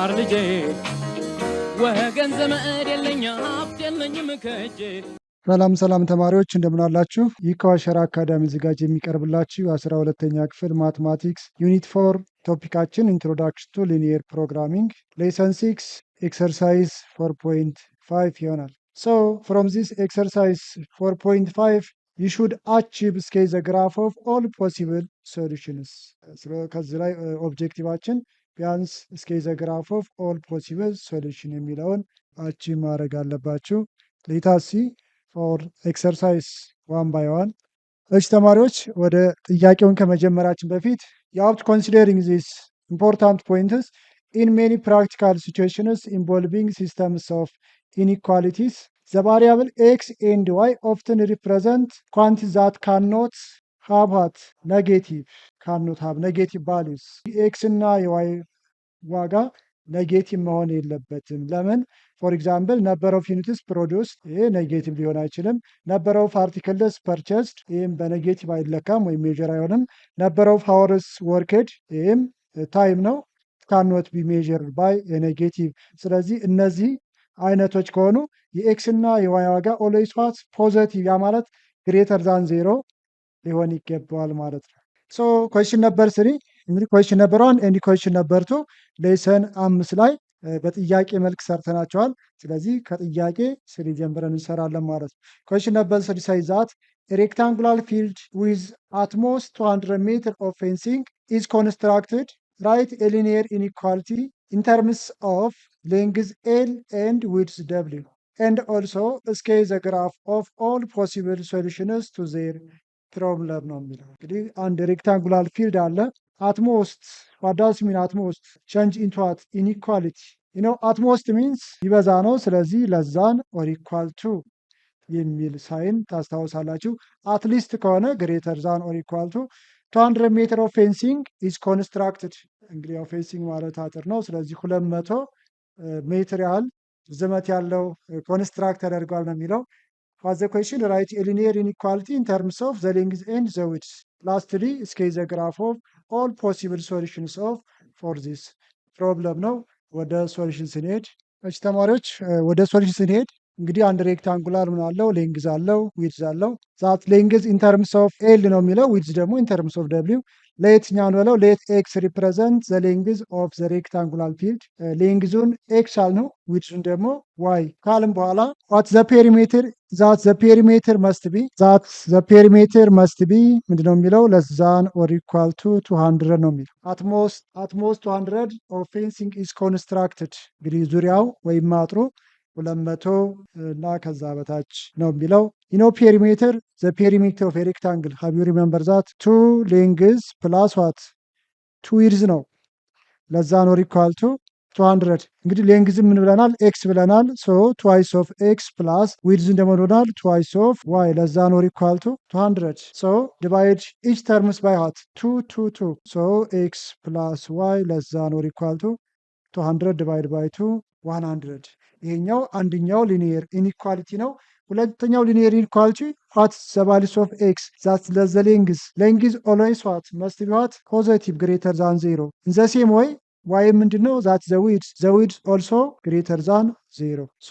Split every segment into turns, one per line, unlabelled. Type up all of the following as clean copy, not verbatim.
ተማር ልጄ ወገን ዘመድ የለኝ ሀብት የለኝም ከእጄ።
ሰላም ተማሪዎች እንደምን አላችሁ? ይህ ከዋሸራ አካዳሚ ዝጋጅ የሚቀርብላችሁ የ12ኛ ክፍል ማትማቲክስ ዩኒት 4 ቶፒካችን ኢንትሮዳክሽን ቱ ሊኒየር ፕሮግራሚንግ ሌሰን 6 ኤክሰርሳይዝ 4.5 ይሆናል። So from this exercise 4.5 you should achieve sketch the graph of all possible solutions. ከዚህ ላይ ኦብጀክቲቫችን ቢያንስ sketch the graph of all possible solution የሚለውን አቺቭ ማድረግ አለባችሁ። Let us see for exercise 1 by 1. እሺ ተማሪዎች ወደ ጥያቄውን ከመጀመራችን በፊት you have to considering these important points in many practical situations involving systems of inequalities. The variable x and y often represent quantities that cannot have negative values. x እና y ዋጋ ኔጌቲቭ መሆን የለበትም። ለምን? ፎር ኤግዛምፕል ነምበር ኦፍ ዩኒትስ ፕሮዲውስድ ይሄ ኔጌቲቭ ሊሆን አይችልም። ነምበር ኦፍ አርቲክልስ ፐርቸስድ ይህም በኔጌቲቭ አይለካም ወይም ሜዥር አይሆንም። ነምበር ኦፍ ሃወርስ ወርክድ ይህም ታይም ነው። ካኖት ቢ ሜዥርድ ባይ ኔጌቲቭ። ስለዚህ እነዚህ አይነቶች ከሆኑ የኤክስ እና የዋይ ዋጋ ኦልዌይስ ዋት ፖዘቲቭ፣ ያ ማለት ግሬተር ዛን ዜሮ ሊሆን ይገባዋል ማለት ነው። ሶ ኩዌስችን ነበር 3 እንግዲህ ኩዌስችን ነበር 1 ኤንድ ኩዌስችን ነበር 2 ሌሰን 5 ላይ በጥያቄ መልክ ሰርተናቸዋል። ስለዚህ ከጥያቄ 3 ጀምረን እንሰራለን ማለት ነው። ኩዌስችን ነበር 3 says that a rectangular field with at most 200 meter of fencing is constructed. Write a linear inequality in terms of length L and width W, and also sketch the graph of all possible solutions to their problem ነው የሚለው። እንግዲህ አንድ ሬክታንጉላር ፊልድ አለ። አትሞስት ዋዳስ ሚን አትሞስት ቼንጅ ኢንቱ ዋት ኢኒኳሊቲ አትሞስት ሚንስ ይበዛ ነው። ስለዚህ ለዛን ኦር ኢኳል ቱ የሚል ሳይን ታስታውሳላችሁ። አትሊስት ከሆነ ግሬተር ዛን ኦር ኢኳል ቱ 200 ሜትር ኦፍ ፌንሲንግ ኢዝ ኮንስትራክትድ። እንግዲህ ፌንሲንግ ማለት አጥር ነው። ስለዚህ 200 ሜትር ያህል ርዝመት ያለው ኮንስትራክት ተደርጓል ነው የሚለው። As the question, write a linear inequality in terms of the length and the width. Lastly, sketch the graph of all possible solutions of for this problem ነው። ወደ ሶሉሽን ስንሄድ እሺ ተማሪዎች ወደ ሶሉሽን ስንሄድ እንግዲህ አንድ ሬክታንጉላር ምን አለው? ሌንግዝ አለው፣ ዊድዝ አለው። ዛት ሌንግዝ ኢን ተርምስ ኦፍ ኤል ነው የሚለው፣ ዊድዝ ደግሞ ኢን ተርምስ ኦፍ ደብሊው። ለየትኛው ነው ብለው ሌት ኤክስ ሪፕሬዘንት ዘ ሌንግዝ ኦፍ ዘ ሬክታንጉላር ፊልድ። ሌንግዙን ኤክስ አልነው፣ ዊድዙን ደግሞ ዋይ ካልም በኋላ ዋት ዘ ፔሪሜትር ዛት ዘ ፔሪሜትር መስት ቢ ምንድነው የሚለው ለዛን ኦር ኢኳል ቱ 200 ነው የሚለው። አትሞስት 200 ኦፍ ፌንሲንግ ኢዝ ኮንስትራክትድ። እንግዲህ ዙሪያው ወይም አጥሩ 200 እና ከዛ በታች ነው የሚለው። ፔሪሜትር ዘ ፔሪሜትር ኦፍ ሬክታንግል ሃቭ ዩ ሪሜምበር ዛት 2 ሌንግዝ ፕላስ ዋት 2 ዊድዝ ነው። ለዛ ነው ኢኳል ቱ 200። እንግዲህ ሌንግዝ ምን ብለናል? ኤክስ ብለናል። ሶ ትዋይስ ኦፍ ኤክስ ፕላስ ዊድዝ እንደሆነናል ትዋይስ ኦፍ ዋይ። ለዛ ነው ኢኳል ቱ 200። ሶ ዲቫይድ ኢች ተርምስ ባይ ዋት 2 2 2 ሶ ኤክስ ፕላስ ዋይ ለዛ ነው ኢኳል ቱ 200 ዲቫይድ ባይ 2 100። ይሄኛው አንደኛው ሊኒየር ኢኒኳሊቲ ነው። ሁለተኛው ሊኒየር ኢኒኳሊቲ ዋት ዘ ቫልዩስ ኦፍ ኤክስ ዛት ዘ ሌንግዝ ኦልዌይስ ዋት መስት ቢ ዋት ፖዚቲቭ ግሬተር ዛን ዜሮ። ኢን ዘ ሴም ወይ ዋይ ምንድነው? ዛት ዘ ዊድዝ ኦልሶ ግሬተር ዛን ዜሮ። ሶ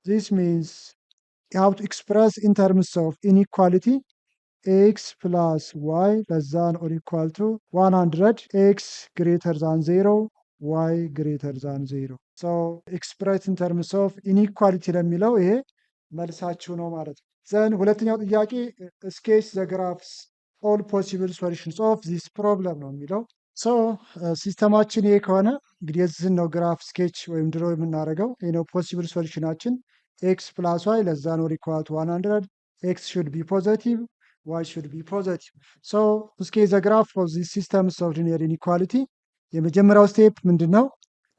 ዚስ ሚንስ you have to express in terms of inequality x plus y less than or equal to 100, x greater than 0, y greater than 0. So express in terms of inequality ለሚለው ይሄ መልሳችሁ ነው ማለት ነው። ዘን ሁለተኛው ጥያቄ sketch the graphs all possible solutions of this problem ነው የሚለው። ሶ ሲስተማችን ይሄ ከሆነ እንግዲህ የዚህን ነው ግራፍ ስኬች ወይም ድሮ የምናደርገው። ይሄ ነው ፖሲብል ሶሉሽናችን። ኤክስ ፕላስ ዋይ ለዛ ነው ኢኳል ቱ 100። ኤክስ ሹድ ቢ ፖዚቲቭ፣ ዋይ ሹድ ቢ ፖዚቲቭ። ሶ sketch the graph of this systems of linear inequality። የመጀመሪያው ስቴፕ ምንድን ነው?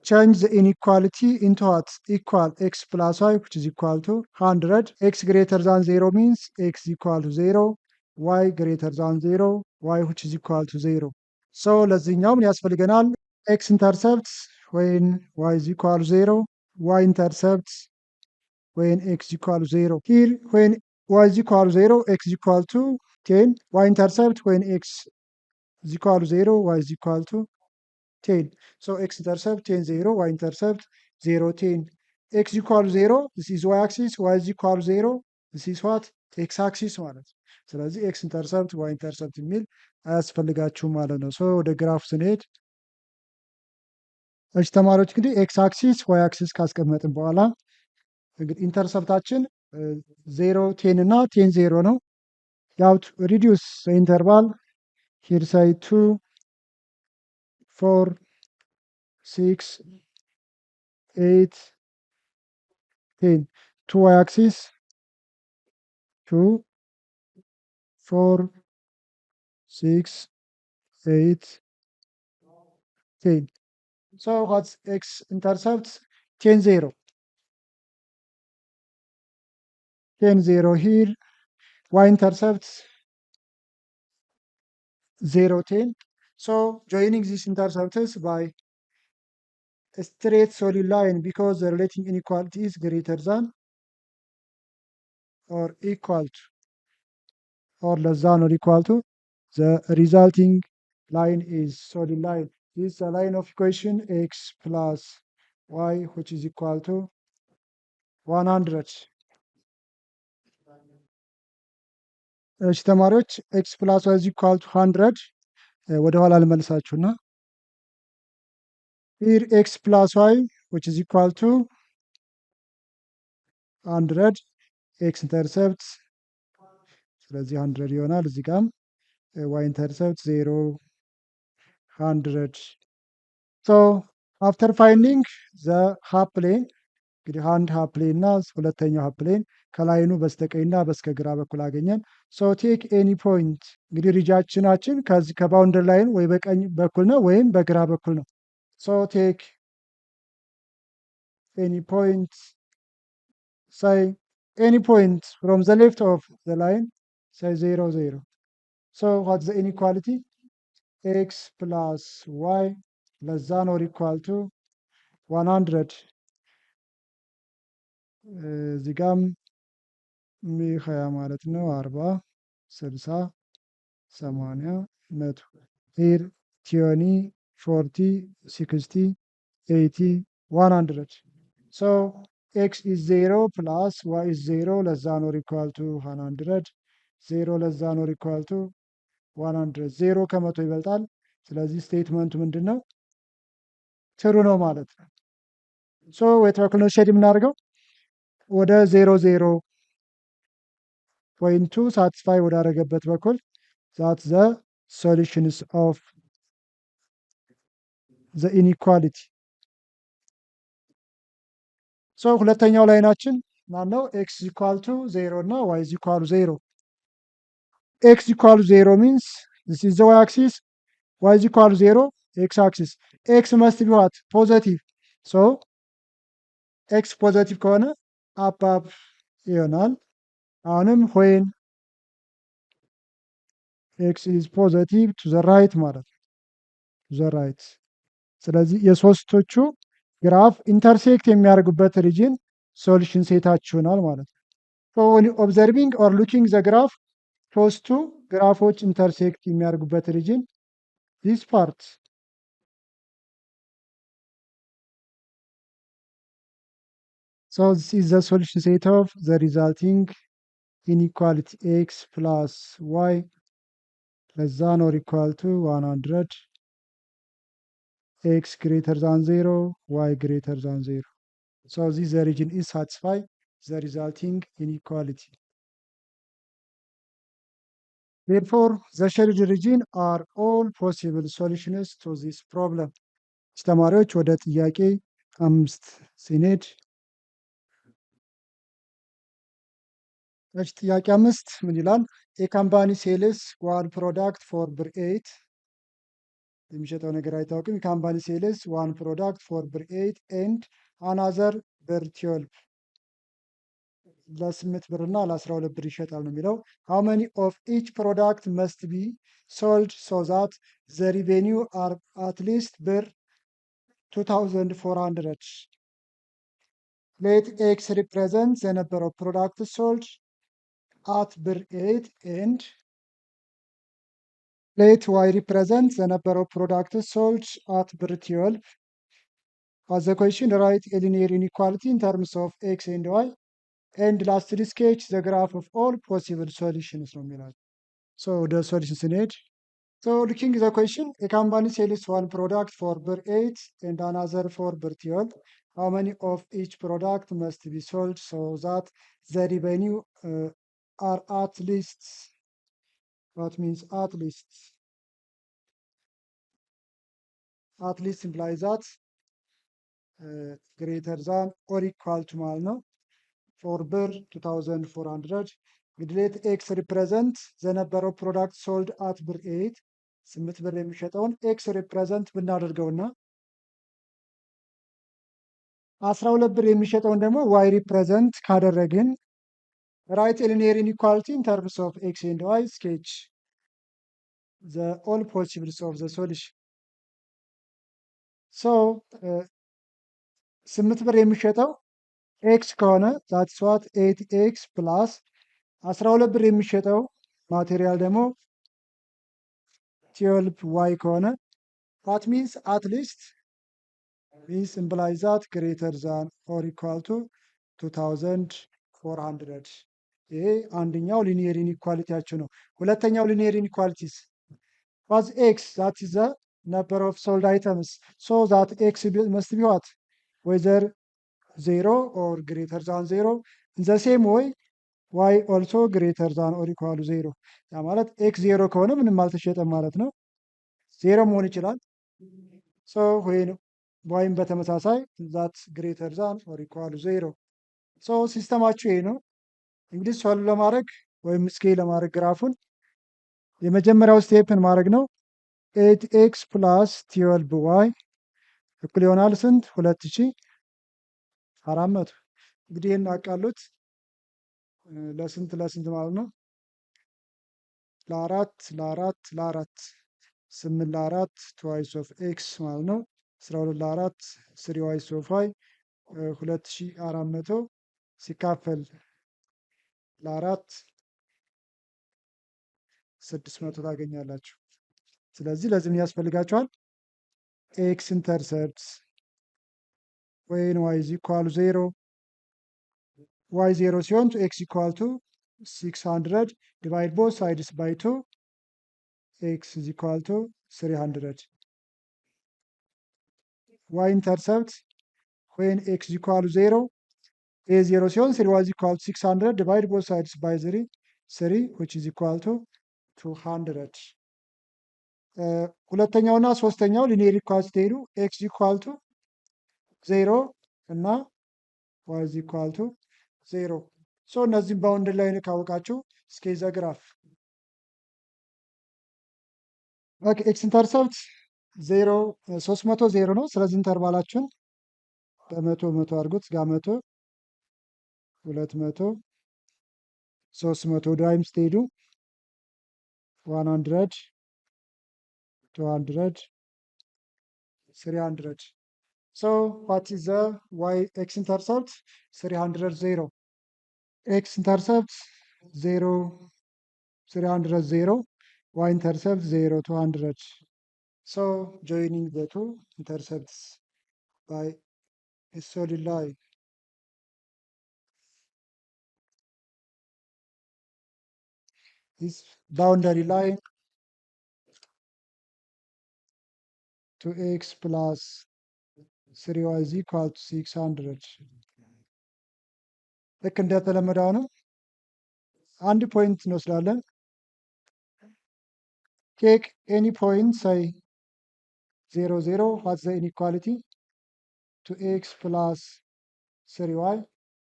change the inequality into what? Equal x plus y which is equal to 100. X greater than 0 means x equal to 0, y greater than 0, y which is equal to 0. So ለዚህኛው ምን ያስፈልገናል? x intercepts when y is equal to 0, y intercepts when x is equal to 0. Here when y is equal to 0, x is equal to 10, y intercept when x is equal to 0, y is equal to 10. So x intercept 10 0, y intercept 0 10. X equal 0, this is y axis, y is equal 0, this is what x axis ማለት ነው። ስለዚህ x intercept y intercept የሚል አያስፈልጋችሁም ማለት ነው። ሶ ወደ ግራፍ ስንሄድ እሺ ተማሪዎች እንግዲህ ኤክስ አክሲስ ዋይ አክሲስ ካስቀመጥን በኋላ እንግዲህ ኢንተርሰፕታችን 0 10 እና 10 0 ነው። ያው ሪዲዩስ ኢንተርቫል ሂር ሳይ 2 4 6 8 10 to y axis 2 4 6 8 10. So what's x intercepts 10 0. 10 0 here. Y intercepts 0 10. So joining these interceptors by a straight solid line because the relating inequality is greater than or equal to or less than or equal to the resulting line is solid line. This is the line of equation x plus y which is equal to 100. እሺ ተማሪዎች x plus y is equal to 100 ወደ ኋላ ልመልሳችሁና here x plus y which is equal to 100 x intercept ስለዚህ 100 ይሆናል። እዚህ ጋም y intercept 0 100. So after finding the half plane እንግዲህ አንድ ሃፍ ፕሌን እና ሁለተኛው ሃፍ ፕሌን ከላይኑ በስተቀኝና በስተግራ በኩል አገኘን። ሶ ቴክ ኤኒ ፖይንት እንግዲህ ሪጃችናችን ከዚህ ከባውንደር ላይን ወይ በቀኝ በኩል ነው ወይም በግራ በኩል ነው። ሶ ቴክ ኤኒ ፖይንት ሳይ ኤኒ ፖይንት ፍሮም ዘ ሌፍት ኦፍ ዘ ላይን ሳይ 0 0. ሶ ዋት ዘ ኢንኢኳሊቲ ኤክስ ፕላስ ዋይ ለስ ዛን ኦር ኢኳል ቱ 100 እዚህ ጋም 20 ማለት ነው 40 60 80 100 ሂር 20 40 60 80 100. So x is 0 plus y is 0 less than or equal to 100 0 less than or equal to 100 0 ከመቶ ይበልጣል። ስለዚህ ስቴትመንቱ ምንድን ነው? ትሩ ነው ማለት ነው። ሶ የት በኩል ነው ሼድ የምናደርገው? ወደ 0 0 ፖይንቱ ሳቲስፋይ ወዳረገበት በኩል ዛት ዘ ሶሉሽንስ ኦፍ ዘ ኢንኢኳሊቲ። ሶ ሁለተኛው ላይናችን ማነው? ኤክስ ኢኳል ቱ 0 እና ዋይ ኢኳል 0። ኤክስ ኢኳል 0 ሚንስ ዚስ ኢዝ ዘ ዋይ አክሲስ፣ ዋይ ኢኳል 0 ኤክስ አክሲስ። ኤክስ መስት ቢ ዋት ፖዘቲቭ። ሶ ኤክስ ፖዘቲቭ ከሆነ አፕ አፕ ይሆናል። አሁንም ዌን ኤክስ ኢዝ ፖዘቲቭ ቱ ዘ ራይት ማለት ነው፣ ቱ ዘ ራይት። ስለዚህ የሶስቶቹ ግራፍ ኢንተርሴክት የሚያደርጉበት ሪጅን ሶሉሽን ሴታችሁ ይሆናል ማለት ነው። ሶ ዌን ኦብዘርቪንግ ኦር ሉኪንግ ዘ ግራፍ ሶስቱ ግራፎች ኢንተርሴክት የሚያደርጉበት ሪጅን ዲስ ፓርት ሶ ዚስ ኢዝ ዘ ሶሉሽን ሴት ኦፍ ዘ ሪዛልቲንግ ኢንኢኳሊቲ ኤክስ ፕላስ ዋይ less than or equal to 100 x greater than 0 y greater than 0. So this region is satisfy the resulting inequality. Therefore the shaded region are all possible solutions to this problem. ተማሪዎች ወደ ጥያቄ 5 ስንሄድ ጥያቄ 5 ምን ይላል? A company sells one product for ብር 8 የሚሸጠው ነገር አይታወቅም። ካምፓኒ ሴልስ one product for ብር 8 and another ብር 12 ለ8 ብር እና ለ12 ብር ይሸጣል ነው የሚለው። How many of each product must be sold so that the revenue are at least ብር 2400? Let x represent the number of products sold at ብር 8 and let y represent the number of products sold at ብር 12 as the question write a linear inequality in terms of x and y and lastly sketch the graph of all possible solutions ነው የሚላቸው። so ወደ solution ስንሄድ so looking at the question, a company sells one product for ብር 8 and another for ብር 12. How many of each product must be sold so that the revenue are at least, what means at least implies that greater than or equal to ማለት ነው for ብር 2400 እንግዲህ let x represent the number of products sold at ብር 8 8 ብር የሚሸጠውን x represent ብናደርገውና 12 ብር የሚሸጠውን ደግሞ y represent ካደረግን write a linear inequality in terms of x and y sketch the all possibles of the solution so 8 ብር የሚሸጠው ኤክስ ከሆነ that's what 8x plus 12 ብር የሚሸጠው ማቴሪያል ደግሞ 12y ከሆነ that means at least means implies that greater than or equal to 2400 ይሄ አንደኛው ሊኒየር ኢኒኳሊቲያቸው ነው። ሁለተኛው ሊኒየር ኢኒኳሊቲስ was x that is the number of sold items so that x must be what whether 0 or greater than 0 in the same way y also greater than or equal to 0 ያ ማለት x 0 ከሆነ ምንም አልተሸጠም ማለት ነው። 0 መሆን ይችላል። so when y በተመሳሳይ that greater than or equal to 0 so ሲስተማችሁ ይሄ ነው። እንግዲህ ሶልቭ ለማድረግ ወይም ስኬል ለማድረግ ግራፉን የመጀመሪያው ስቴፕን ማድረግ ነው። 8x plus 12y እኩል ይሆናል ስንት 2400 እንግዲህ ይህን አቃሉት ለስንት ማለት ነው ለአራት 8 ለአራት twice of x ማለት ነው 12 ለአራት 3y of y 2400 ሲካፈል ለአራት 600 ታገኛላችሁ። ስለዚህ ለዚህ ምን ያስፈልጋችኋል? x intercepts when y is equal to 0 y 0 ሲሆን x equal to 600 divide both sides by 2 x is equal to 300 y intercept when x is equal to 0 a 0 ሲሆን 3y is equal to 600 divide both sides by 3 which is equal to 200 ሁለተኛውና ሶስተኛው ሊኒየር ኢኳሊቲ ሄዱ x equal to 0 እና y is equal to 0 ሶ እነዚህም ባውንድ ላይ ካወቃችሁ ስኬል ዘ ግራፍ ኦኬ x ኢንተርሰፕት 0 300 0 ነው። ስለዚህ ኢንተርቫላችሁን በመቶ አድርጉት ጋር 100 200 300 ወደ አይም ስትሄዱ 100 200 300 so what is the y x intercept 300 0 x intercept 0 300 0 y intercept 0 200 so joining the two intercepts by a solid line this boundary line to x plus 3y is equal to 600 ልክ እንደተለመደው ነው። አንድ ፖይንት እንወስዳለን። take any point say 0 0 what's the inequality to x plus 3y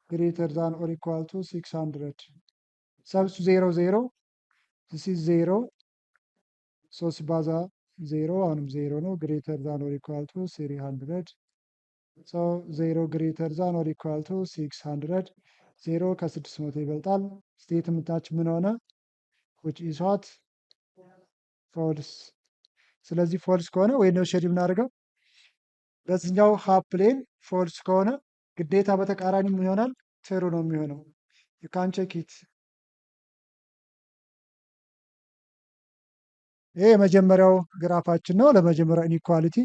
greater than or equal to 600 substitute 0 0 this is 0 so ሲባዛ 0 አሁንም 0 ነው greater than or equal to 300 so 0 greater than or equal to 600 0 ከ600 ይበልጣል ስቴትመንታች ምን ሆነ which is what false ስለዚህ ፎልስ ከሆነ ወይ ነው ሼድ የምናደርገው በዚህኛው ሃፍ ፕሌን ፎልስ ከሆነ ግዴታ በተቃራኒ ምን ይሆናል ትሩ ነው የሚሆነው you can check it ይሄ የመጀመሪያው ግራፋችን ነው ለመጀመሪያው ኢኒኳሊቲ።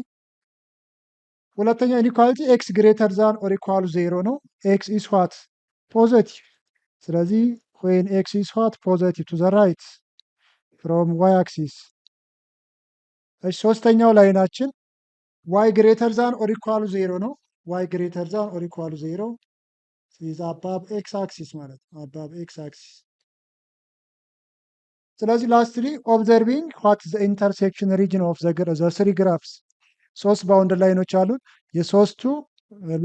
ሁለተኛው ኢኒኳሊቲ ኤክስ ግሬተር ዛን ኦር ኢኳል ዜሮ ነው። ኤክስ ኢስ ዋት ፖዘቲቭ። ስለዚህ ዌን ኤክስ ኢስ ዋት ፖዘቲቭ ቱ ዘ ራይት ፍሮም ዋይ አክሲስ። እሺ ሶስተኛው ላይናችን ዋይ ግሬተር ዛን ኦር ኢኳል ዜሮ ነው። ዋይ ግሬተር ዛን ኦር ኢኳል ዜሮ ኢዝ አባብ ኤክስ አክሲስ ማለት ነው። አባብ ኤክስ አክሲስ። ስለዚህ ላስትሊ ኦብዘርቪንግ ዋት ዘ ኢንተርሴክሽን ሪጅን ኦፍ ዘ ስሪ ግራፍስ። ሶስት ባውንደር ላይኖች አሉን። የሶስቱ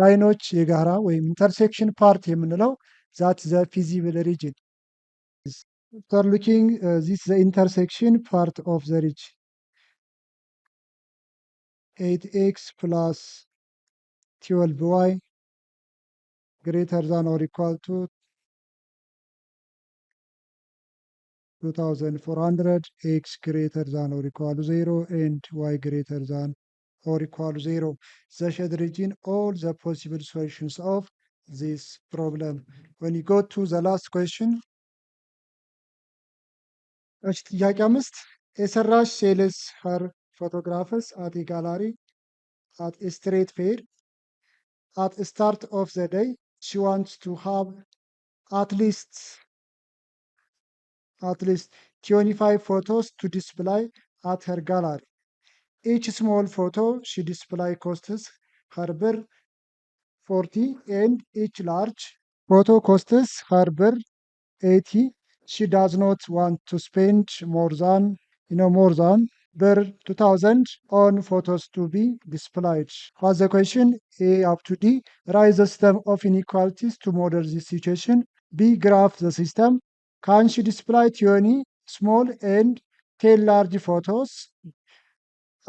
ላይኖች የጋራ ወይም ኢንተርሴክሽን ፓርት የምንለው ዛት ዘ ፊዚብል ሪጅን after looking this the intersection part of the region 8x plus 12y greater than or equal to 2400, x greater than or equal to 0 and y greater than or equal to 0. The shade region all the possible solutions of this problem. When you go to the last question, ጥያቄ 5 የሰራሽ ሴልስ ሀር ፎቶግራፍስ አት ጋላሪ at a straight fair at the start of the day she wants to have at least 25 photos to display at her gallery. Each small photo she display costs her 40 and each large photo costs her 80. She does not want to spend more than 2000 on photos to be displayed. What's the question? A up to D. Write the system of inequalities to model this situation. B. Graph the system. Can she display 20 small and 10 large photos?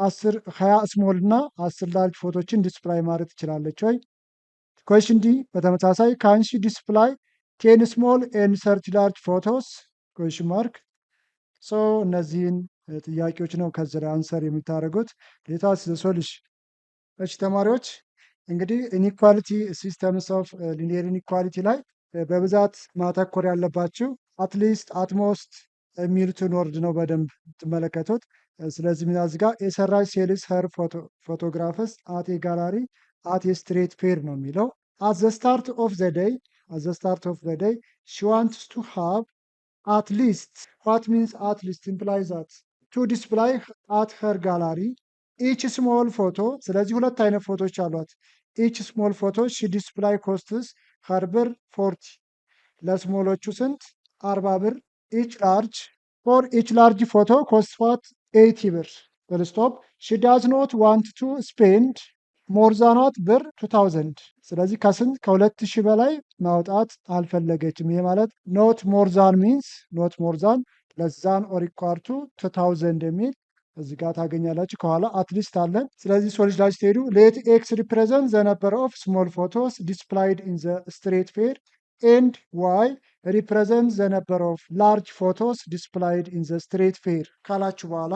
20 small እና 10 large ፎቶችን ዲስፕላይ ማድረግ ትችላለች ወይ? Question D. በተመሳሳይ can she display 10 small and 30 large photos? Question mark. So እነዚህን ጥያቄዎች ነው ከዚህ ላይ አንሰር የምታደርጉት። ሌታስ ሶሉሽን። እሺ ተማሪዎች እንግዲህ ኢኒኳሊቲ ሲስተምስ ኦፍ ሊኒየር ኢኒኳሊቲ ላይ በብዛት ማተኮር ያለባችሁ አትሊስት አትሞስት የሚሉትን ወርድ ነው በደንብ ትመለከቱት። ስለዚህ ምን እዚህ ጋር የሰራች ሴልስ ሀር ፎቶግራፍስ አት ጋላሪ አት ስትሬት ፌር ነው የሚለው። at the start of the day she wants to have at least, what means at least implies that to display at her gallery each small photo. ስለዚህ ሁለት አይነት ፎቶዎች አሏት። each small photo she display costs her 40 ለስሞሎቹ ስንት 40 ብር። each large photo costs what 80 ብር። well stop. she does not want to spend more than what 2000. ስለዚህ ከስንት ከ2000 በላይ ማውጣት አልፈለገችም። ይሄ ማለት ኖት ሞር ዛን ሚንስ ኖት ሞር ዛን ለስ ዛን ኦር ኢኳል ቱ 2000 የሚል እዚህ ጋር ታገኛላችሁ። ከኋላ አትሊስት አለን። ስለዚህ ሶሉሽን ላይ ስትሄዱ ሌት ኤክስ ሪፕሬዘንት ዘ ነምበር ኦፍ ስሞል ፎቶስ ዲስፕላይድ ኢን ዘ ስትሬት ፌር ኤንድ ዋይ ሪፕሬዘንት ዘ ነምበር ኦፍ ላርጅ ፎቶስ ዲስፕላይድ ኢን ዘ ስትሬት ፌር ካላችሁ በኋላ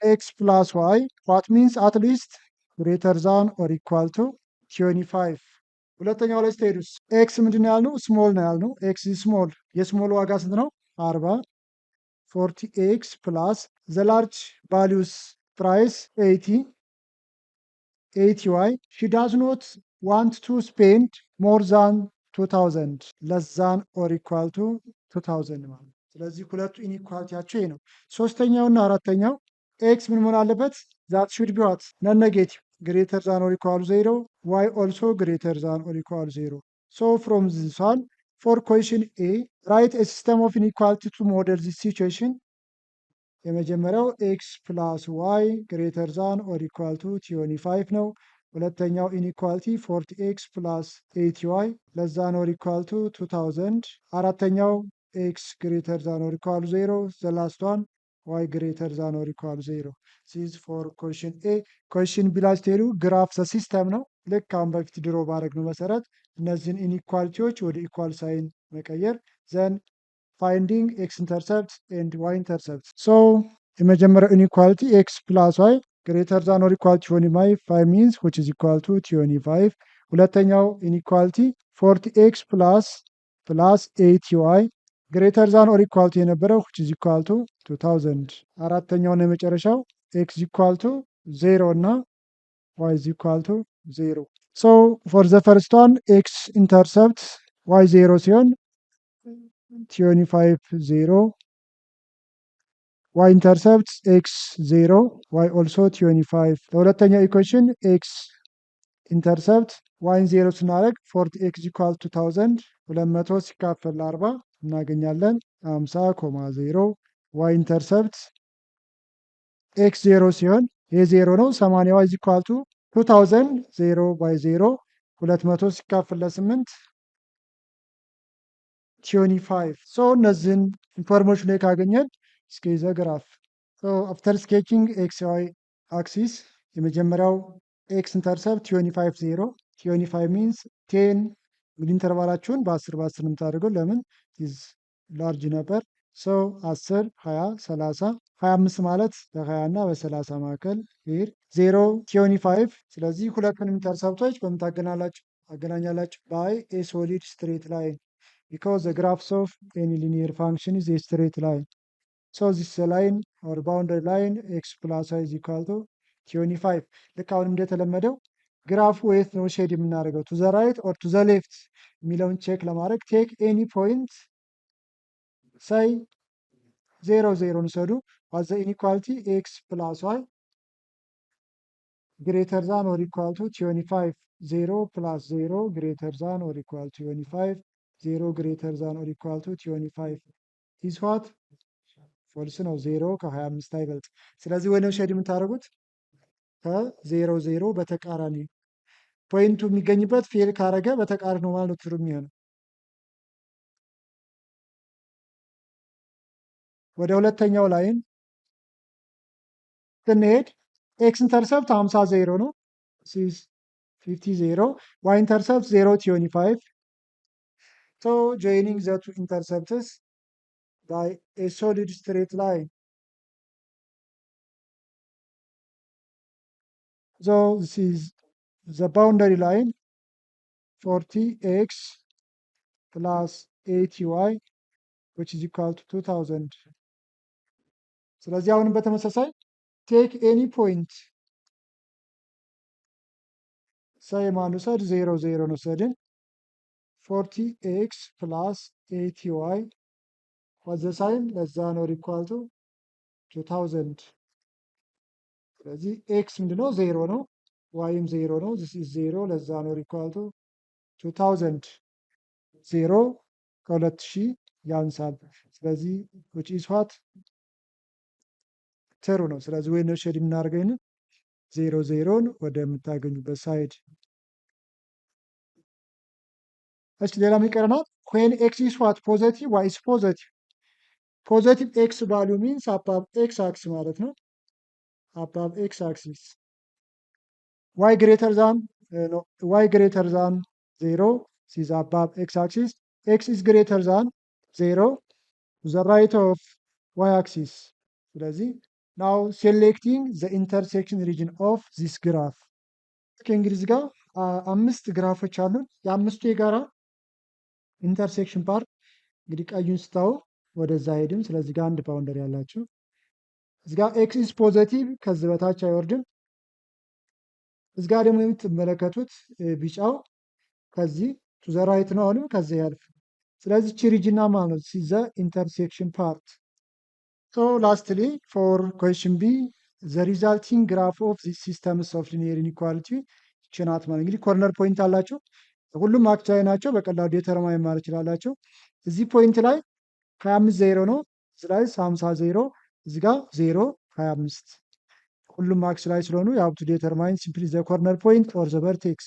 x plus y, what means at least greater than or equal to 25. ሁለተኛው ላይ ስትሄዱስ ኤክስ ምንድን ያልነው ስሞል ነው ያልነው። ኤክስ ስሞል የስሞል ዋጋ ስንት ነው? 40 40 ኤክስ ፕላስ ዘ ላርጅ ቫሊዩስ ፕራይስ 80 ዋይ ሺ ዳዝ ኖት ዋንት ቱ ስፔንድ ሞር ዛን 2000 ለስ ዛን ኦር ኢኳል ቱ 2000 ማለት። ስለዚህ ሁለቱ ኢኒኳሊቲያቸው ይሄ ነው። ሶስተኛውና አራተኛው ኤክስ ምን መሆን አለበት? ዛት ሹድ ቢ ዋት ነን ኔጌቲቭ ግሬተር ዛን ኦር ኢኳል 0 ዋይ ኦልሶ ግሬተር ዛን ኦር ኢኳል 0። ሶ ፍሮም ዚስ ዋን ፎር ኩዌሽን ኤ ራይት ኤ ሲስተም ኦፍ ኢኒኳሊቲ ቱ ሞዴል ዚስ ሲቹዌሽን። የመጀመሪያው ኤክስ ፕላስ ዋይ ግሬተር ዛን ኦር ኢኳል ቱ 25 ነው። ሁለተኛው ኢኒኳሊቲ 40 ኤክስ ፕላስ 80 ዋይ ለስ ዛን ኦር ኢኳል ቱ 2000። አራተኛው ኤክስ ግሬተር ዛን ኦር ኢኳል 0 ዘ ላስት ዋን y greater than or equal 0. This is for question A. question B ላይ ስትሄዱ ግራፍ ዘ ሲስተም ነው። ልክ አሁን በፊት ድሮ ባደረግነው መሰረት እነዚህን ኢኒኳሊቲዎች ወደ ኢኳል ሳይን መቀየር ዘን ፋይንዲንግ ኤክስ ኢንተርሰፕት ኤንድ ዋይ ኢንተርሰፕት። ሶ የመጀመሪያው ኢኒኳሊቲ ኤክስ ፕላስ ዋይ ግሬተር ዛን ኦር ኢኳል 25 ሚንስ which is equal to 25። ሁለተኛው ኢኒኳሊቲ 40 ኤክስ ፕላስ 80 ዋይ ግሬተር ዛን ኦር ኢኳል ቱ የነበረው which is equal to 2000 አራተኛው ነው የመጨረሻው x equal to 0 እና y is equal to 0 so for the first one x intercept y 0 ሲሆን 25 0 y intercept x 0 y also 25 ለሁለተኛው ኢኩዌሽን x intercept y 0 ስናደርግ 40x equal to 200 ሲካፈል ለ40 እናገኛለን 50,0 y intercept x 0 ሲሆን ይህ 0 ነው 80 y is equal to 2000 0 by 0 200 ሲካፈል ለ8 25 so እነዚህን ኢንፎርሜሽን ላይ ካገኘን እስኪ ዘ ግራፍ so after sketching xy axis የመጀመሪያው x intercept 25 0 25 means 10 እንግዲህ ኢንተርቫላችሁን በ10 በ10 ነው የምታደርገው ለምን is large ነበር so 10 20 30 25 ማለት በ20 እና በ30 መካከል ይሄድ 0 25 ስለዚህ ሁለቱንም ኢንተርሰፕቶች በምታገናኛላችሁ አገናኛላችሁ by a solid straight line because the graphs of any linear function is a straight line so this line or boundary line x plus y is equal to 25 ልክ አሁን እንደተለመደው ግራፉ የት ነው ሼድ የምናደርገው to the right or to the left የሚለውን ቼክ ለማድረግ take any point say 0 0 እንሰዱ as the inequality x plus y greater than or equal to 25 0 plus 0 greater than or equal to 25 0 greater than or equal to 25 is what ፎልስ ነው 0 ከ25 አይበልጥ ስለዚህ ወይ ነው ሼድ የምታደርጉት ከ0 0 በተቃራኒ ፖይንቱ የሚገኝበት ፌል ካረገ በተቃራኒ ነው ማለት ነው ትሩ የሚሆነው ወደ ሁለተኛው ላይን ስንሄድ x intercept 50 0 ነው this is 50 0 y intercept 0 25 so joining the two intercepts by a solid straight line so this is the boundary line 40x plus 80y which is equal to 2000 ስለዚህ አሁንም በተመሳሳይ take any point say ማኑሰድ 0 0 ነው ሰድን 40x plus 80y was the sign less than or equal to 2000 ስለዚህ x ምንድነው 0 ነው yም 0 ነው this is 0 less than or equal to 2000 0 ከ2000 ያንሳል ስለዚህ which is what ትሩ ነው ስለዚህ ወይ ነው ሼድ የምናደርገው 0 0ን ወደምታገኙበት ሳይድ እሺ ሌላ የሚቀረናል when x is what positive y is positive positive x value means above x axis ማለት ነው above x axis y greater than no y greater than 0 is above x axis x is greater than 0 to the right of y axis ስለዚህ now selecting the intersection region of this graph እንግዲህ እዚህ ጋር አምስት ግራፎች አሉን የአምስቱ የጋራ ኢንተርሴክሽን ፓርት እንግዲህ ቀዩን ስታው ወደዛ ሄድም ስለዚህ ጋር አንድ ባውንደሪ ያላችሁ እዚህ ጋር x is positive ከዚህ በታች አይወርድም እዚህ ጋር ደግሞ የምትመለከቱት ቢጫው ከዚህ to the right ነው አሁንም ከዚህ ያልፍ ስለዚህ ቺ ሪጅና ማለት ነው ሲዘ ኢንተርሴክሽን ፓርት so lastly for question b the resulting graph of this systems of linear inequality ችናት ማለት እንግዲህ ኮርነር ፖይንት አላቸው ሁሉም አክቻይ ናቸው በቀላሉ ዲተርማይን ማለት ይችላልላችሁ እዚህ ፖይንት ላይ 25 0 ነው እዚህ ላይ 50 0 እዚህ ጋር 0 25 ሁሉም ማክስ ላይ ስለሆኑ you have to determine simply the corner point or the vertex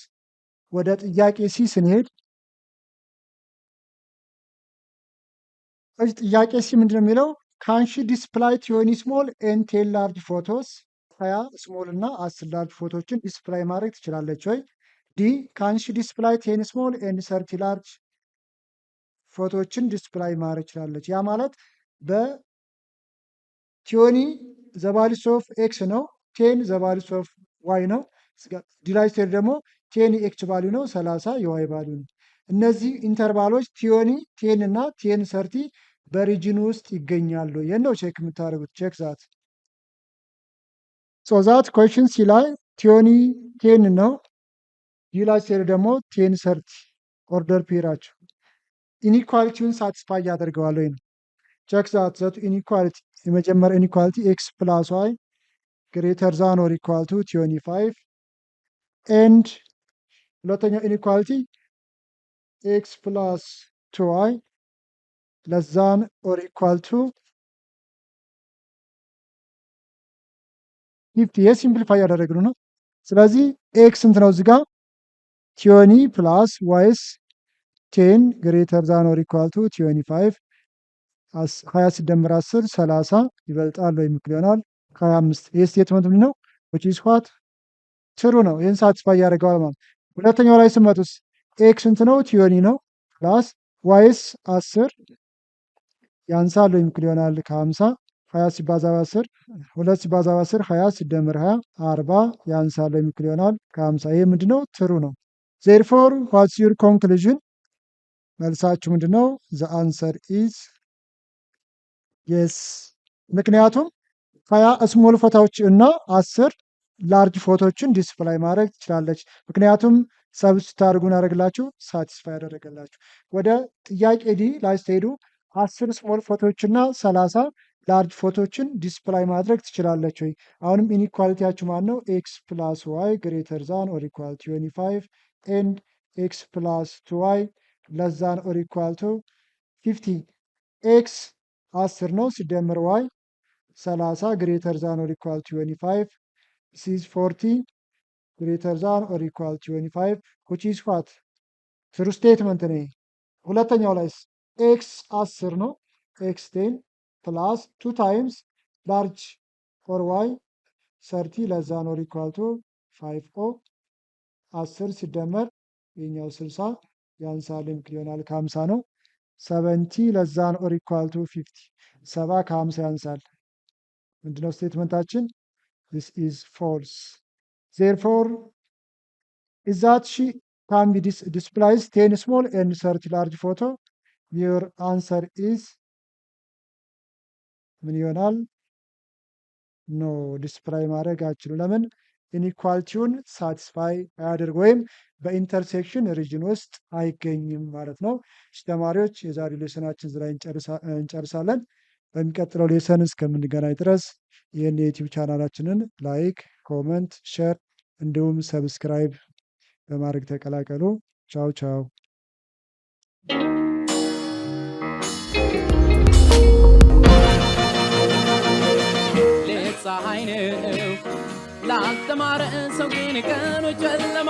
ወደ ጥያቄ ሲ ስንሄድ እዚህ ጥያቄ ሲ ምንድነው የሚለው can she display 20 small and 10 large photos 20 ስሞል እና 10 ላርጅ ፎቶዎችን ዲስፕላይ ማድረግ ትችላለች ወይ ዲ can she display 10 small and 30 large ፎቶዎችን ዲስፕላይ ማድረግ ትችላለች ያ ማለት በቲዮኒ the values of x ነው 10 the values of y ነው ዲላይስተር ደግሞ 10 x ቫልዩ ነው 30 የy ቫልዩ ነው እነዚህ ኢንተርቫሎች ቲዮኒ 10 እና 10 30 በሪጅን ውስጥ ይገኛሉ። ይህን ነው ቼክ የምታደርጉት። ቼክ ዛት ሶ ዛት ኩዌሽን ሲ ላይ ቲዮኒ 10 ነው። ዲ ላይ ሲሄድ ደግሞ 10 ሰርቲ ኦርደር ፔራቸው ኢኒኳሊቲውን ሳቲስፋይ ያደርገዋል ወይ ነው። ቼክ ዛት ዘቱ ኢኒኳሊቲ የመጀመሪያ ኢኒኳሊቲ ኤክስ ፕላስ ዋይ ግሬተር ዛን ኦር ኢኳል ቱ 25 ኤንድ ሁለተኛው ኢኒኳሊቲ ኤክስ ፕላስ 2y less than or equal to 50 የሲምፕሊፋይ ያደረግነው ነው። ስለዚህ ኤክስ ስንት ነው እዚህ ጋር ቲዮኒ ፕላስ ዋይስ 10 ግሬተር ዛን ኦር ኢኳል ቱ 25 20 ሲደመር 10 30 ይበልጣል ወይም እኩል ይሆናል ከ25 ይህ ስቴትመንት ምንድን ነው which is what ትሩ ነው። ይህን ሳቲስፋይ ያደርገዋል ማለት። ሁለተኛው ላይ ስመጡስ ኤክስ ስንት ነው ቲዮኒ ነው ፕላስ ዋይስ 10 ያንሳል ወይም እኩል ይሆናል ከ50 20 ሲባዛ በ10 2 ሲባዛ በ10 20 ሲደመር 20 40 ያንሳል ወይም እኩል ይሆናል ከ50 ይህ ምንድነው ትሩ ነው። ዜርፎር ዋትስ ዩር ኮንክሉዥን መልሳችሁ ምንድነው? ዘ አንሰር ኢዝ የስ። ምክንያቱም 20 ስሞል ፎቶዎች እና 10 ላርጅ ፎቶዎችን ዲስፕላይ ማድረግ ትችላለች። ምክንያቱም ሰብስቲት አድርጉን ያደረግላችሁ ሳቲስፋይ ያደረገላችሁ። ወደ ጥያቄ ዲ ላይ ስትሄዱ 10 ስሞል ፎቶዎችና 30 ላርጅ ፎቶዎችን ዲስፕላይ ማድረግ ትችላለች ወይ? አሁንም ኢኒኳሊቲያችሁ ማን ነው? ኤክስ ፕላስ ዋይ ግሬተር ዛን ኦር ኢኳል ቱ 25 ኤንድ ኤክስ ፕላስ 2y ለስ ዛን ኦር ኢኳል ቱ 50 ኤክስ 10 ነው ሲደመር ዋይ 30 ግሬተር ዛን ኦር ኢኳል ቱ 25 ሲዝ 40 ግሬተር ዛን ኦር ኢኳል ቱ 25 which is what ትሩ ስቴትመንት ነው። ሁለተኛው ላይስ ኤክስ 10 ነው ኤክስ 10 ፕላስ 2 ታይምስ ላርጅ ፎር ዋይ 30 ለስ ዛን ኦር ኢኳል ቱ 5 10 ሲደመር የኛው 60 ያንሳል ይሆናል ከ50 ነው። 70 ለስ ዛን ኦር ኢኳል ቱ 50 70 ከ50 ያንሳል። ምንድነው ስቴትመንታችን? this is false. Therefore is that she can be displays 10 small and 30 large photo. Your answer is ምን ይሆናል? ኖ ዲስፕላይ ማድረግ አይችሉም። ለምን? ኢኒኳሊቲውን ሳቲስፋይ አያደርግ ወይም በኢንተርሴክሽን ሪጅን ውስጥ አይገኝም ማለት ነው። ተማሪዎች የዛሬ ሌሰናችን እዚህ ላይ እንጨርሳለን። በሚቀጥለው ሌሰን እስከምንገናኝ ድረስ ይህን የዩቲዩብ ቻናላችንን ላይክ፣ ኮመንት፣ ሼር እንዲሁም ሰብስክራይብ በማድረግ ተቀላቀሉ። ቻው ቻው።
ፀሐይ ነው ላልተማረ ሰው ግን ቀኑ ጨለማ